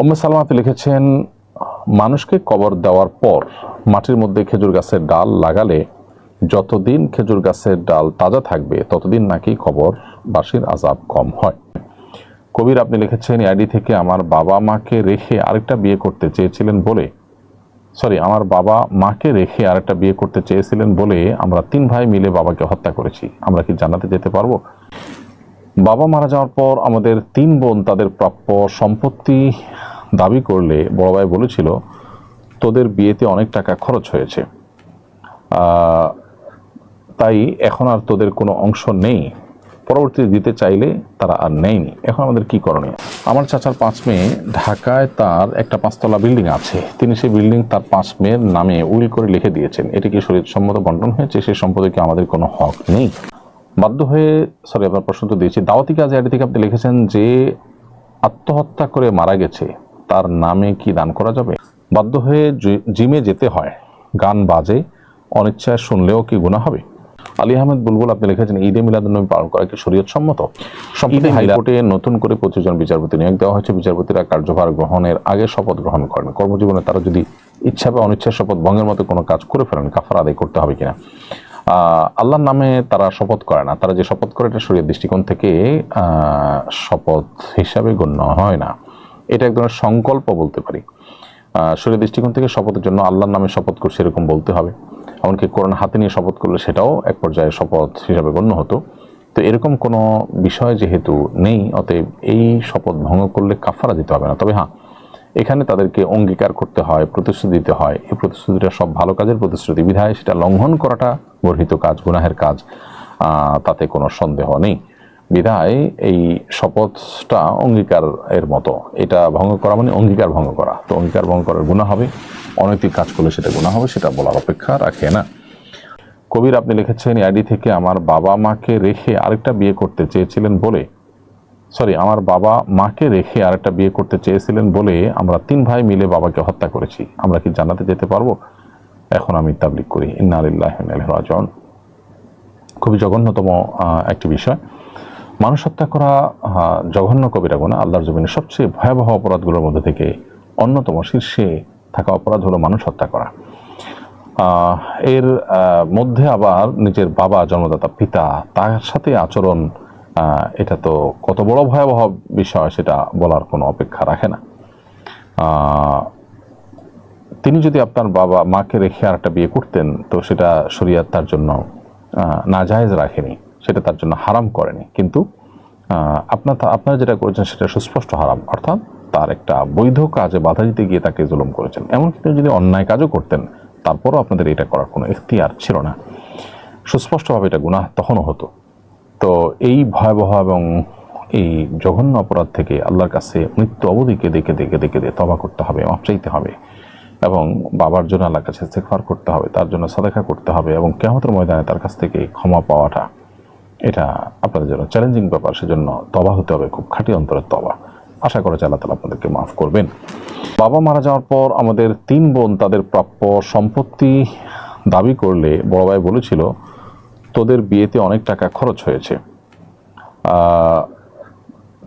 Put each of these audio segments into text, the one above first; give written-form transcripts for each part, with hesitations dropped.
উম্মে সালামা আপনি লিখেছেন, মানুষকে কবর দেওয়ার পর মাটির মধ্যে খেজুর গাছের ডাল লাগালে যতদিন খেজুর গাছের ডাল তাজা থাকবে ততদিন নাকি কবরবাসীর আযাব কম হয়। কবির আপনি লিখেছেন, আইডি থেকে আমার বাবা মাকে রেখে আরেকটা বিয়ে করতে চেয়েছিলেন বলে আমরা 3 ভাই মিলে বাবাকে হত্যা করেছি, আমরা কি জান্নাতে যেতে পারবো? বাবা মারা যাওয়ার পর আমাদের 3 বোন তাদের প্রাপ্য সম্পত্তি দাবি করলে বড় ভাই বলেছিল তোদের বিয়েতে অনেক টাকা খরচ হয়েছে, তাই এখন আর তোদের কোনো অংশ নেই। পরবর্তীতে দিতে চাইলে তারা আর নেয়নি, এখন আমাদের কি করণীয়? আমার চাচার 5 মেয়ে ঢাকায়, তার একটা 5তলা বিল্ডিং আছে, তিনি সেই বিল্ডিং তার 5 মেয়ের নামে উইল করে লিখে দিয়েছেন, এটি কি শরীয়তসম্মত বন্টন হয়েছে? সেই সম্পদে কি আমাদের কোনো হক নেই? বাধ্য হয়ে আপনার প্রশ্ন তো দিয়েছি। দাওয়াতি কাজে আইডি থেকে আপনি লিখেছেন যে আত্মহত্যা করে মারা গেছে তার নামে কি দান করা যাবে? বাধ্য হয়ে জিমে যেতে হয়, গান বাজে অনিচ্ছায় শুনলেও কি গুনাহ হবে? আলী আহমেদ বুলবুল আপনি লিখেছেন, ঈদে মিলাদুন্নবী পালন করা কি শরীয়তসম্মত? সম্প্রতি হাইকোর্টে নতুন করে 25 জন বিচারপতি নিয়োগ দেওয়া হয়েছে। বিচারপতিরা কার্যভার গ্রহণের আগে শপথ গ্রহণ করেন। কর্মজীবনে তারা যদি ইচ্ছা বা অনিচ্ছায় শপথ ভঙ্গের মতো কোনো কাজ করে ফেলেন, কাফারা আদায় করতে হবে কিনা? আল্লাহর নামে তারা শপথ করে না, তারা যে শপথ করে এটা শরীয়ত দৃষ্টিকোণ থেকে শপথ হিসাবে গণ্য হয় না, এটা এক ধরনের সংকল্প বলতে পারি। শরীয়ত দৃষ্টিকোণ থেকে শপথের জন্য আল্লাহর নামে শপথ করছে এরকম বলতে হবে, এমনকি কোরআন হাতে নিয়ে শপথ করলে সেটাও এক পর্যায়ে শপথ হিসাবে গণ্য হতো। তো এরকম কোনো বিষয় যেহেতু নেই, অতএব এই শপথ ভঙ্গ করলে কাফারা দিতে হবে না। তবে হ্যাঁ, এখানে তাদেরকে অঙ্গীকার করতে হয়, প্রতিশ্রুতি দিতে হয়, এই প্রতিশ্রুতিটা সব ভালো কাজের প্রতিশ্রুতি বিধায় সেটা লঙ্ঘন করাটা গর্হিত কাজ, গুনাহের কাজ, তাতে কোনো সন্দেহ নেই। বিধায় এই শপথটা অঙ্গীকার এর মতো, এটা ভঙ্গ করা মানে অঙ্গীকার ভঙ্গ করা, তো অঙ্গীকার ভঙ্গ করার গুনাহ হবে, অনৈতিক কাজ করলে সেটা গুনাহ হবে, সেটা বলার অপেক্ষা রাখে না। কবির আপনি লিখেছেন, আইডি থেকে আমার বাবা মাকে রেখে আরেকটা বিয়ে করতে চেয়েছিলেন বলে আমরা 3 ভাই মিলে বাবাকে হত্যা করেছি, আমরা কি জান্নাতে যেতে পারবো? এখন আমি তাবলীগ করি। ইন্না লিল্লাহি ওয়া ইন্না ইলাইহি রাজিউন। খুবই জঘন্যতম একটি বিষয়। মানুষ হত্যা করা জঘন্য কবিরা গুনাহ, আল্লাহর জমিনে সবচেয়ে ভয়াবহ অপরাধগুলোর মধ্যে থেকে অন্যতম শীর্ষে থাকা অপরাধ হলো মানুষ হত্যা করা। এর মধ্যে আবার নিজের বাবা, জন্মদাতা পিতা, তার সাথে আচরণ, এটা তো কত বড় ভয়াবহ বিষয় সেটা বলার কোনো অপেক্ষা রাখে না। তিনি যদি আপনার বাবা মাকে রেখে আর একটা বিয়ে করতেন, তো সেটা শরীয়ত তার জন্য নাজায়েজ রাখেনি, সেটা তার জন্য হারাম করেনি, কিন্তু আপনারা যেটা করেছেন সেটা সুস্পষ্ট হারাম, অর্থাৎ তার একটা বৈধ কাজে বাধা দিতে গিয়ে তাকে জুলুম করেছেন। এমনকি যদি অন্যায় কাজও করতেন, তারপরও আপনাদের এটা করার কোনো ইখতিয়ার ছিল না, সুস্পষ্টভাবে এটা গুনাহ তখনও হতো। তো এই ভয়াবহ এবং এই জঘন্য অপরাধ থেকে আল্লাহর কাছে মৃত্যু অবধিকে দেখে তওবা করতে হবে, মাফ চাইতে হবে, এবং বাবার জন্য আল্লাহর কাছে ইস্তেগফার করতে হবে, তার জন্য সাদাকা করতে হবে, এবং কিয়ামতের ময়দানে তার কাছ থেকে ক্ষমা পাওয়াটা এটা আপনাদের জন্য চ্যালেঞ্জিং ব্যাপার। সেজন্য তওবা হতে হবে, খুব খাঁটি অন্তরের তওবা। আশা করা যায় আল্লাহ তাআলা আপনাদেরকে মাফ করবেন। বাবা মারা যাওয়ার পর আমাদের 3 বোন তাদের প্রাপ্য সম্পত্তি দাবি করলে বড় ভাই বলেছিল তোদের বিয়েতে অনেক টাকা খরচ হয়েছে,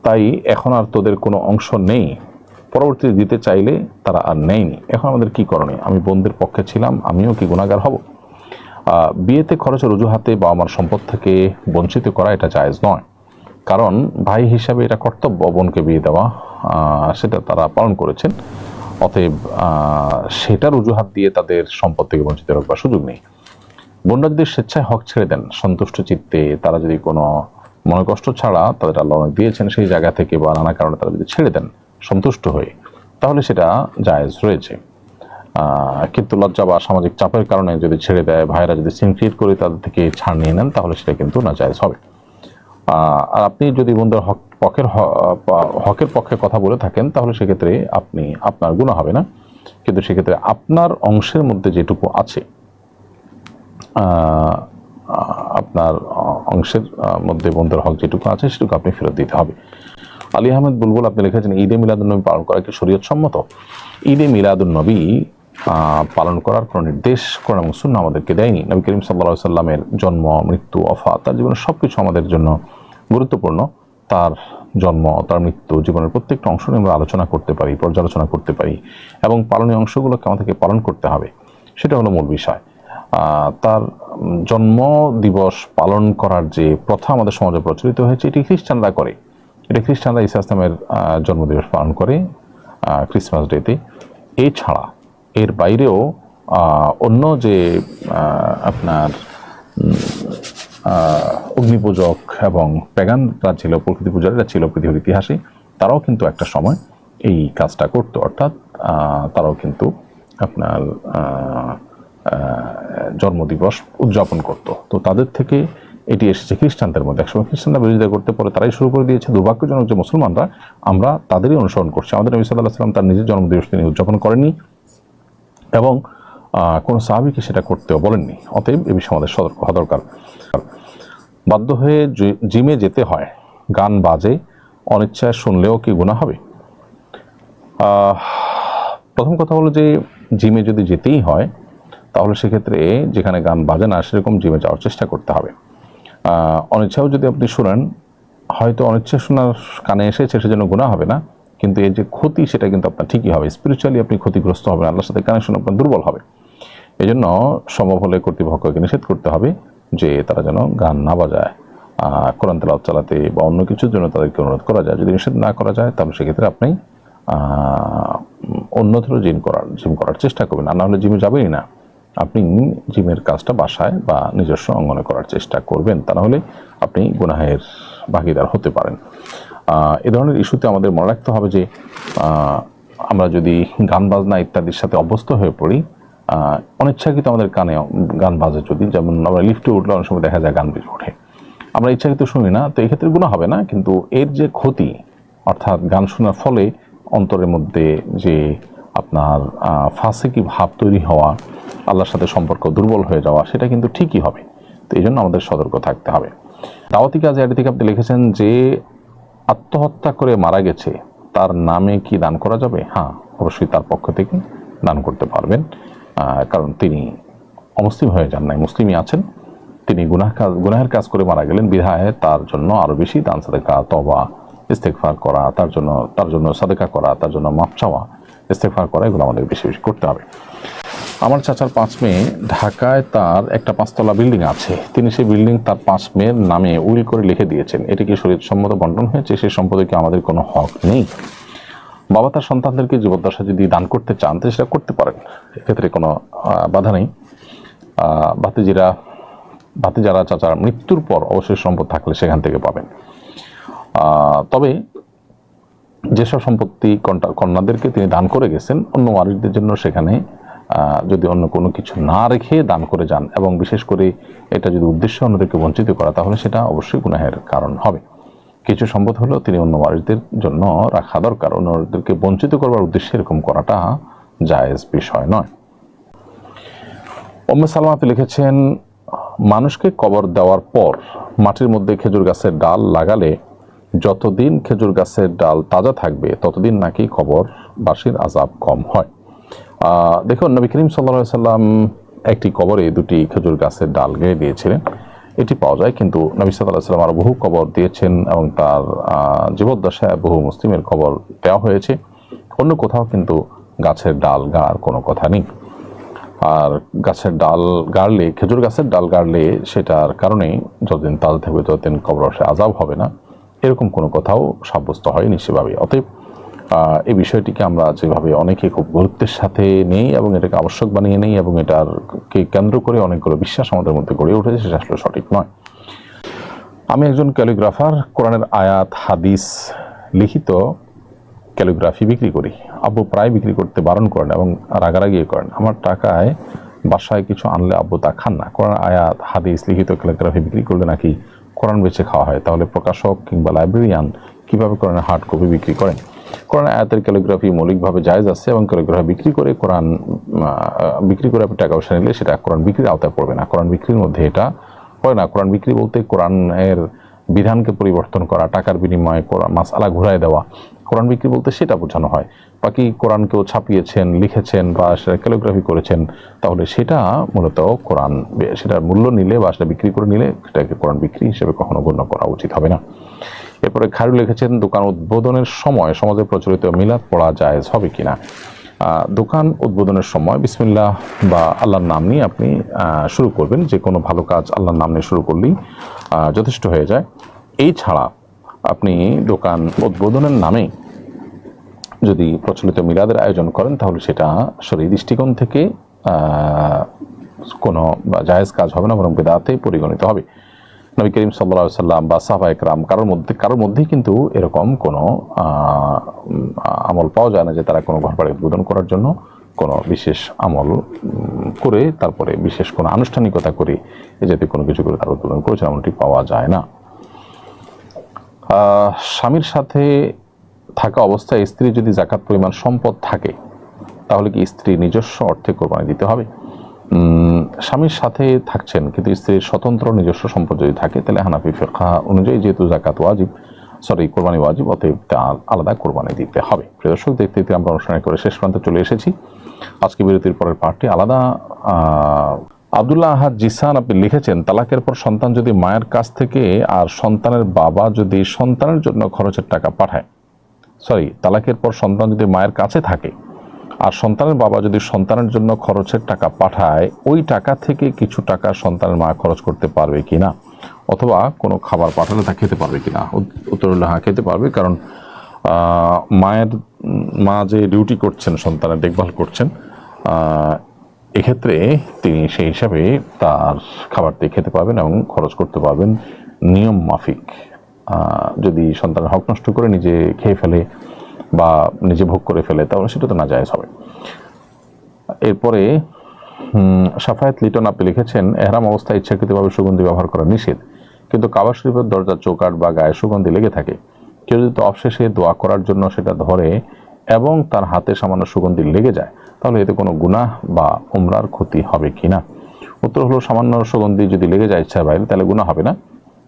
তাই এখন আর তোদের কোনো অংশ নেই। পরবর্তীতে দিতে চাইলে তারা আর নেয়নি, এখন আমাদের কি করণীয়? আমি বোনদের পক্ষে ছিলাম, আমিও কি গুনাহগার হব? বিয়েতে খরচের অজুহাতে বাবা মার সম্পদ থেকে বঞ্চিত করা এটা জায়েজ নয়, কারণ ভাই হিসাবে এটা কর্তব্য বোনকে বিয়ে দেওয়া, সেটা তারা পালন করেছেন। অতএব সেটার অজুহাত দিয়ে তাদের সম্পদ থেকে বঞ্চিত রাখবার সুযোগ নেই। বোনরা যদি স্বেচ্ছায় হক ছেড়ে দেন, সন্তুষ্ট চিত্তে, তারা যদি কোনো মনে কষ্ট ছাড়া, তাদের আল্লাহ অনেক দিয়েছেন সেই জায়গা থেকে বা নানা কারণে তারা যদি ছেড়ে দেন সন্তুষ্ট হয়ে, তাহলে সেটা জায়েজ রয়েছে। কিন্তু লজ্জা বা সামাজিক চাপের কারণে যদি ছেড়ে দেয়, ভাইরা যদি সিন ক্রিয়েট করে তাদের থেকে ছাড় নিয়ে নেন, তাহলে সেটা কিন্তু না জায়েজ হবে। আর আপনি যদি বন্ধুর হকের পক্ষে কথা বলে থাকেন, তাহলে সেক্ষেত্রে আপনার গুনাহ হবে না, কিন্তু সেক্ষেত্রে আপনার অংশের মধ্যে যেটুকু আছে, আপনার অংশের মধ্যে বন্ধুর হক যেটুকু আছে সেটুকু আপনি ফেরত দিতে হবে। আলী আহমেদ বুলবুল আপনি লিখেছেন, ঈদে মিলাদুন্নবী পালন করা কি শরীয়তসম্মত? ঈদে মিলাদুন্নবী পালন করার কোনো নির্দেশ কোরআন এবং সুন্নাহ আমাদেরকে দেয়নি। নবী করিম সাল্লাল্লাহু আলাইহি সাল্লামের জন্ম, মৃত্যু, ওফাত, তার জীবনের সবকিছু আমাদের জন্য গুরুত্বপূর্ণ। তার জন্ম, তার মৃত্যু, জীবনের প্রত্যেকটা অংশ নিয়ে আমরা আলোচনা করতে পারি, পর্যালোচনা করতে পারি, এবং পালনীয় অংশগুলোকে আমাদেরকে পালন করতে হবে, সেটা হলো মূল বিষয়। তার জন্ম দিবস পালন করার যে প্রথা আমাদের সমাজে প্রচলিত হয়েছে, এটি খ্রিস্টানরা করে। এটা খ্রিস্টানরা ঈসা ইসলামের জন্মদিবস পালন করে ক্রিসমাস ডেতে। এছাড়া এর বাইরেও অন্য যে আপনার অগ্নিপূজক এবং প্যাগানরা ছিল, প্রকৃতি পূজারীরা ছিল পৃথিবীর ইতিহাসে, তারাও কিন্তু একটা সময় এই কাজটা করতো। অর্থাৎ তারাও কিন্তু আপনার জন্মদিবস উদযাপন করত। তো তাদের থেকে এটি এসেছে খ্রিস্টানদের মধ্যে। একসময় খ্রিস্টানরা বিরোধিতা করতে পরে তারাই শুরু করে দিয়েছে। দুর্ভাগ্যজনক যে মুসলমানরা আমরা তাদেরই অনুসরণ করছি। আমাদের নবী সাল্লাল্লাহু আলাইহি ওয়াসাল্লাম তার নিজের জন্মদিবস তিনি উদযাপন করেননি এবং কোনো সাহাবীকে সেটা করতেও বলেননি। অতএব এ বিষয়ে আমাদের সতর্ক হওয়া দরকার। বাধ্য হয়ে জিমে যেতে হয়, গান বাজে, অনিচ্ছায় শুনলেও কি গুনাহ হবে? প্রথম কথা হলো যে জিমে যদি যেতেই হয় তাহলে সেক্ষেত্রে যেখানে গান বাজে না সেরকম জিমে যাওয়ার চেষ্টা করতে হবে। অনিচ্ছাও যদি আপনি শুনেন, হয়তো অনিচ্ছা শোনার কানে এসেছে সেজন্য গুনাহ হবে না, কিন্তু এই যে ক্ষতি সেটা কিন্তু আপনার ঠিকই হবে। স্পিরিচুয়ালি আপনি ক্ষতিগ্রস্ত হবেন, আল্লাহর সাথে কানেকশন আপনার দুর্বল হবে। এই জন্য সম্ভব হলে কর্তৃপক্ষকে নিষেধ করতে হবে যে তারা যেন গান না বাজায়। কোরআন তেলাওয়াত চালাতে বা অন্য কিছুর জন্য তাদেরকে অনুরোধ করা যায়। যদি নিষেধ না করা যায় তাহলে সেক্ষেত্রে আপনি অন্যত্র জিম করার চেষ্টা করবেন। আর না হলে জিমে যাবেনই না, আপনি জিমের কাজটা বাসায় বা নিজস্ব অঙ্গনে করার চেষ্টা করবেন। তা নাহলে আপনি গুনাহের ভাগীদার হতে পারেন। এ ধরনের ইস্যুতে আমাদের মনে রাখতে হবে যে আমরা যদি গান বাজনা ইত্যাদির সাথে অভ্যস্ত হয়ে পড়ি, অনিচ্ছাকৃত আমাদের কানে গান বাজে, যদি যেমন আমরা লিফটে উঠলে অনেক সময় দেখা যায় গান বেজে ওঠে, আমরা ইচ্ছাকৃত শুনি না, তো এই ক্ষেত্রে গুনাহ হবে না। কিন্তু এর যে ক্ষতি, অর্থাৎ গান শোনার ফলে অন্তরের মধ্যে যে আপনার ফাসিকি ভাব তৈরি হওয়া, আল্লাহর সাথে সম্পর্ক দুর্বল হয়ে যাওয়া, সেটা কিন্তু ঠিকই হবে। তো এই জন্য আমাদের সতর্ক থাকতে হবে। দাওয়াতি কাজে এটি থেকে আপনি লিখেছেন যে আত্মহত্যা করে মারা গেছে, তার নামে কি দান করা যাবে? হ্যাঁ, অবশ্যই তার পক্ষ থেকে দান করতে পারবেন, কারণ তিনি অমুসলিম হয়ে যান নাই, মুসলিমই আছেন। তিনি গুনাহের কাজ করে মারা গেলেন বিধায় তার জন্য আরো বেশি দান সাদেকা, তওবা, ইস্তেগফার করা, তার জন্য সাদেকা করা, তার জন্য মাফ চাওয়া, ইস্তেগফার করা, এগুলো আমাদের বেশি বেশি করতে হবে। আমার চাচার 5 মেয়ে, ঢাকায় তার একটা 5তলা বিল্ডিং আছে। তিনি সেই বিল্ডিং তার 5 মেয়ের নামে উইল করে লিখে দিয়েছেন। এটি কি শরীয়তসম্মত বন্টন হয়েছে? সেই সম্পদে কি আমাদের কোনো হক নেই? বাবা তার সন্তানদেরকে জীবদ্দশা যদি দান করতে চান তো সেটা করতে পারেন, এক্ষেত্রে কোনো বাধা নেই। ভাতিজারা চাচার মৃত্যুর পর অবশ্যই সম্পদ থাকলে সেখান থেকে পাবেন। তবে যেসব সম্পত্তি কন্যাদেরকে তিনি দান করে গেছেন, অন্য ওয়ারিসদের জন্য সেখানে যদি অন্য কোনো কিছু না রেখে দান করে যান, এবং বিশেষ করে এটা যদি উদ্দেশ্য অন্যদেরকে বঞ্চিত করা, তাহলে সেটা অবশ্যই গুনাহের কারণ হবে। কিছু সম্পদ হলেও তিনি অন্য ওয়ারিসদের জন্য রাখা দরকার। অন্যদেরকে বঞ্চিত করবার উদ্দেশ্যে এরকম করাটা জায়েজ বিষয় নয়। উম্মে সালমা লিখেছেন, মানুষকে কবর দেওয়ার পর মাটির মধ্যে খেজুর গাছের ডাল লাগালে যতদিন খেজুর গাছের ডাল তাজা থাকবে ততদিন নাকি কবরবাসীর আযাব কম হয়। দেখুন, নবী করিম সাল্লাল্লাহু আলাইহি সাল্লাম একটি কবরে 2টি খেজুর গাছের ডাল গেড়ে দিয়েছিলেন, এটি পাওয়া যায়। কিন্তু নবী সাল্লাল্লাহু আলাইহি সাল্লাম আরো বহু কবর দিয়েছেন এবং তার জীবদ্দশায় বহু মুসলিমের কবর দেওয়া হয়েছে। অন্য কোথাও কিন্তু গাছের ডাল গাড়ার কোনো কথা নেই। আর গাছের ডাল গাড়লে, খেজুর গাছের ডাল গাড়লে সেটার কারণে যতদিন তাজা থাকবে ততদিন কবরবাসে আযাব হবে না, এরকম কোনো কথাও সাব্যস্ত হয়নি সেভাবে। অতএব এই বিষয়টিকে আমরা যেভাবে অনেকে খুব গুরুত্বের সাথে নেই এবং এটাকে আবশ্যক বানিয়ে নেই এবং এটাকে কেন্দ্র করে অনেকগুলো বিশ্বাস আমাদের মধ্যে গড়ে উঠেছে, সেটা আসলে সঠিক নয়। আমি একজন ক্যালিগ্রাফার, কোরআনের আয়াত হাদিস লিখিত ক্যালিগ্রাফি বিক্রি করি। আব্বু প্রায় বিক্রি করতে বারণ করেন এবং রাগারাগি করেন। আমার টাকায় বাসায় কিছু আনলে আব্বু তা খান না। কোরআন আয়াত হাদিস লিখিত ক্যালিগ্রাফি বিক্রি করলে নাকি কোরআন বেচে খাওয়া হয়, তাহলে প্রকাশক কিংবা লাইব্রেরিয়ান কিভাবে কোরআনের হার্ড কপি বিক্রি করেন? কোরআন আয়াতের ক্যালিগ্রাফি মৌলিকভাবে জায়েজ আছে এবং ক্যালিগ্রাফি বিক্রি করে আপনি টাকা পয়সা নিলে সেটা কোরআন বিক্রির আওতায় পড়বে না, কোরআন বিক্রির মধ্যে এটা পড়ে না। কোরআন বিক্রি বলতে কোরআনের বিধানকে পরিবর্তন করা, টাকার বিনিময়ে মাসআলা ঘুরায় দেওয়া, কোরআন বিক্রি বলতে সেটা বোঝানো হয়। বাকি কোরআন কেউ ছাপিয়েছেন, লিখেছেন বা সেটা ক্যালিগ্রাফি করেছেন, তাহলে সেটা মূলত কোরআন, সেটার মূল্য নিলে বা সেটা বিক্রি করে নিলে সেটাকে কোরআন বিক্রি হিসেবে কখনো গণ্য করা উচিত হবে না। এরপরে খায়রুল লিখেছেন, দোকান উদ্বোধনের সময় সমাজে প্রচলিত মিলাদ পড়া জায়েজ হবে কিনা। দোকান উদ্বোধনের সময় বিসমিল্লাহ বা আল্লাহর নাম নিয়ে আপনি শুরু করবেন। যে কোনো ভালো কাজ আল্লাহর নাম নিয়ে শুরু করলেই যথেষ্ট হয়ে যায়। এই ছাড়া আপনি দোকান উদ্বোধনের নামে যদি প্রচলিত মিলাদের আয়োজন করেন তাহলে সেটা শরীয়ী দৃষ্টিকোণ থেকে কোনো জায়েজ কাজ হবে না, বরং বিদআতে পরিগণিত হবে। নবী করিম সাল্লাল্লাহু আলাইহি সাল্লাম বা সাহাবায়ে কেরাম কারোর মধ্যেই কিন্তু এরকম কোনো আমল পাওয়া যায় না যে তারা কোনো ঘর বাড়ি উদ্বোধন করার জন্য কোনো বিশেষ আমল করে তারপরে বিশেষ কোনো আনুষ্ঠানিকতা করে এ জাতীয় কোনো কিছু করে তারা উদ্বোধন করেছে, এমনটি পাওয়া যায় না। স্বামীর সাথে থাকা অবস্থায় স্ত্রী যদি যাকাত পরিমাণ সম্পদ থাকে তাহলে কি স্ত্রী নিজস্ব অর্থে কোরবানি দিতে হবে? স্বামীর সাথে থাকছেন কিন্তু স্ত্রীর স্বতন্ত্র নিজস্ব সম্পদ যদি থাকে তাহলে হানাফি ফিকহ অনুযায়ী যেহেতু যাকাত ওয়াজিব, কোরবানি ওয়াজিব, অতএব আলাদা কোরবানি দিতে হবে। প্রিয় দর্শক, দেখতে দেখতে আমরা অনুষ্ঠান করে শেষ প্রান্তে চলে এসেছি। আজকে বিরতির পরের পার্টটি আলাদা। আব্দুল্লাহ আহাদ জিসান আপনি লিখেছেন, তালাকের পর সন্তান যদি মায়ের কাছ থেকে আর সন্তানের বাবা যদি সন্তানের জন্য খরচের টাকা পাঠায়, তালাকের পর সন্তান যদি মায়ের কাছে থাকে আর সন্তানের বাবা যদি সন্তানের জন্য খরচের টাকা পাঠায়, ওই টাকা থেকে কিছু টাকা সন্তানের মা খরচ করতে পারবে কিনা, অথবা কোনো খাবার পাঠালে তা খেতে পারবে কিনা? উত্তর হলো হ্যাঁ, খেতে পারবে। কারণ মা যে ডিউটি করছেন, সন্তানের দেখভাল করছেন, এক্ষেত্রে তিনি সেই হিসাবে তার খাবারটি খেতে পারবেন এবং খরচ করতে পারবেন নিয়ম মাফিক। যদি সন্তানের হক নষ্ট করে নিজে খেয়ে ফেলে বা নিজে ভোগ করে ফেলে তাহলে সেটা তো নাজায়েজ হবে। এরপরে সাফায়াত লিটন আপনি লিখেছেন, এহরাম অবস্থায় ইচ্ছাকৃতভাবে সুগন্ধি ব্যবহার করা নিষেধ, কিন্তু কাবা শরীফের দরজার চৌকাঠ বা গায়ে সুগন্ধি লেগে থাকে। কেউ যদি অবশেষে দোয়া করার জন্য সেটা ধরে এবং তার হাতে সামান্য সুগন্ধি লেগে যায় তাহলে এতে কোনো গুনাহ বা উমরার ক্ষতি হবে কিনা? উত্তর হলো, সামান্য সুগন্ধি যদি লেগে যায় ইচ্ছার বাইরে তাহলে গুনাহ হবে না,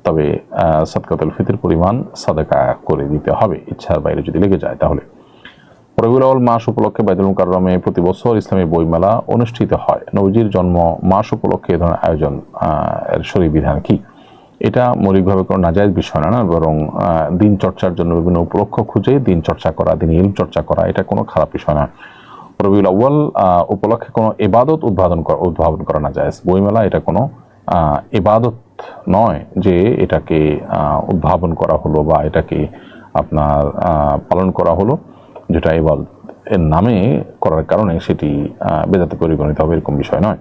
তবে সাদকাতুল ফিতর পরিমাণ সাদাকা করে দিতে হবে ইচ্ছার বাইরে যদি লেগে যায় তাহলে। রবিউল আউয়াল মাস উপলক্ষে বাইতুল মুকাররমে প্রতি বছর ইসলামী বইমেলা অনুষ্ঠিত হয়। নবীজির জন্ম মাস উপলক্ষে এ ধরনের আয়োজন এর শরীয়ী বিধান কি? এটা মৌলিকভাবে কোনো নাজায়েজ বিষয় না, বরং দিন চর্চার জন্য বিভিন্ন উপলক্ষ খুঁজে দিন চর্চা করা, দিন ইলম চর্চা করা, এটা কোনো খারাপ বিষয় না। রবিউল আউয়াল উপলক্ষে কোনো ইবাদত উদ্ভাবন করা নাজায়েজ। বইমেলা এটা কোনো ইবাদত নয় যে এটাকে উদ্ভাবন করা হলো বা এটাকে আপনার পালন করা হলো, যেটা ইবাদত এর নামে করার কারণে সেটি বেদাতে পরিগণিত হবে, এরকম বিষয় নয়।